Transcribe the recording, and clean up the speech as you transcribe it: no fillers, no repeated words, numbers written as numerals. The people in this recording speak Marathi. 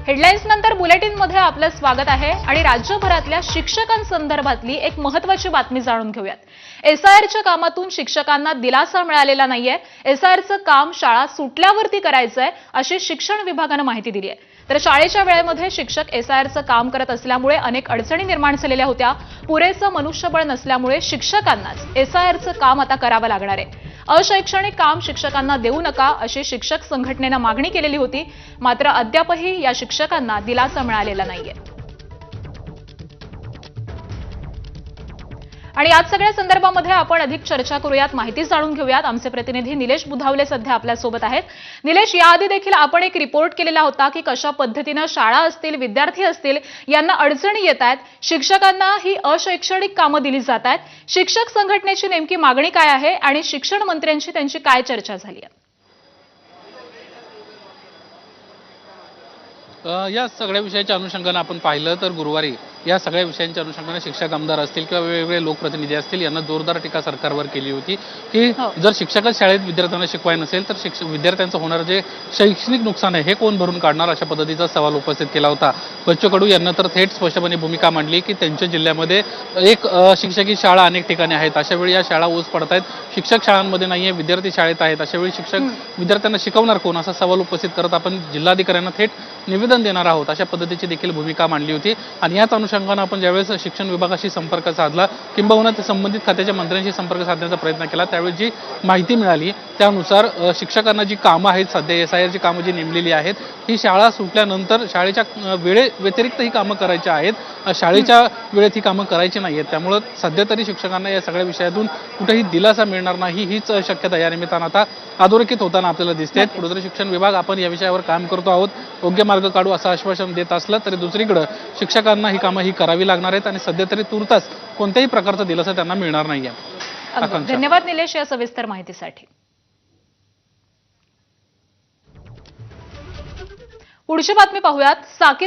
हेडलाईन्स नंतर बुलेटिनमध्ये आपलं स्वागत आहे आणि राज्यभरातल्या शिक्षकांसंदर्भातली एक महत्त्वाची बातमी जाणून घेऊयात। एसआयआरच्या कामातून शिक्षकांना दिलासा मिळालेला नाहीये। एसआयआरचं काम शाळा सुटल्यावरती करायचंय अशी शिक्षण विभागानं माहिती दिली आहे। तर शाळेच्या वेळेमध्ये शिक्षक एसआयआरचं काम करत असल्यामुळे अनेक अडचणी निर्माण झालेल्या होत्या। पुरेसं मनुष्यबळ नसल्यामुळे शिक्षकांनाच एसआयआरचं काम आता करावं लागणार आहे। अशैक्षणिक काम शिक्षकांना देऊ नका अशी शिक्षक संघटनेनं मागणी केलेली होती, मात्र अद्यापही या शिक्षकांना दिलासा मिळालेला नाहीये। आणि याच सगळ्या संदर्भामध्ये आपण अधिक चर्चा करूयात, माहिती जाणून घेऊयात। आमचे प्रतिनिधी निलेश बुधावले सध्या आपल्या सोबत आहेत। निलेश, याआधी देखील आपण एक रिपोर्ट केलेला होता की कशा पद्धतीने शाळा असतील, विद्यार्थी असतील यांना अडचणी येत आहेत, शिक्षकांना ही अशैक्षणिक कामं दिली जात आहेत। शिक्षक संघटनेची नेमकी मागणी काय आहे आणि शिक्षण मंत्र्यांशी त्यांची काय चर्चा झाली आहे? या सगळ्या विषयाच्या अनुषंगाने आपण पाहिलं तर गुरुवारी या सगळ्या विषयांच्या अनुषंगाने शिक्षक आमदार असतील किंवा वेगवेगळे लोकप्रतिनिधी असतील यांना जोरदार टीका सरकारवर केली होती की जर शिक्षकच शाळेत विद्यार्थ्यांना शिकवाय नसेल तर विद्यार्थ्यांचं होणारं जे शैक्षणिक नुकसान आहे हे कोण भरून काढणार, अशा पद्धतीचा सवाल उपस्थित केला होता। बच्चू कडू यांना तर थेट स्पष्टपणे भूमिका मांडली की त्यांच्या जिल्ह्यामध्ये एक शिक्षकी शाळा अनेक ठिकाणी आहेत, अशा वेळी या शाळा ओस पडत आहेत, शिक्षक शाळांमध्ये नाहीये, विद्यार्थी शाळेत आहेत, अशा वेळी शिक्षक विद्यार्थ्यांना शिकवणार कोण, असा सवाल उपस्थित करत आपण जिल्हाधिकाऱ्यांना थेट निवेदन देणार आहोत, अशा पद्धतीची देखील भूमिका मांडली होती। आणि याच अनुषंगाने आपण ज्यावेळेस शिक्षण विभागाशी संपर्क साधला किंबहुना संबंधित खात्याच्या मंत्र्यांशी संपर्क साधण्याचा प्रयत्न केला, त्यावेळी जी माहिती मिळाली त्यानुसार शिक्षकांना जी कामं आहेत, सध्या एसआयआरची कामं जी नेमलेली आहेत, ही शाळा सुटल्यानंतर शाळेच्या वेळे व्यतिरिक्त ही कामं करायची आहेत, शाळेच्या वेळेत ही कामं करायची नाहीत। त्यामुळे सध्या तरी शिक्षकांना या सगळ्या विषयातून कुठेही दिलासा मिळणार नाही हीच शक्यता या निमित्तानं आता अधोरेखित होताना आपल्याला दिसते। पुढे शिक्षण विभाग आपण या विषयावर काम करतो आहोत, योग्य मार्ग काढू असं आश्वासन देत असलं तरी दुसरीकडे शिक्षकांना ही कामं करावी लागणार आहेत आणि सध्या तरी तुर्तास कोणत्याही प्रकारचा दिलासा त्यांना मिळणार नाहीये। धन्यवाद निलेश या सविस्तर माहितीसाठी। पुढची बातमी पाहूयात।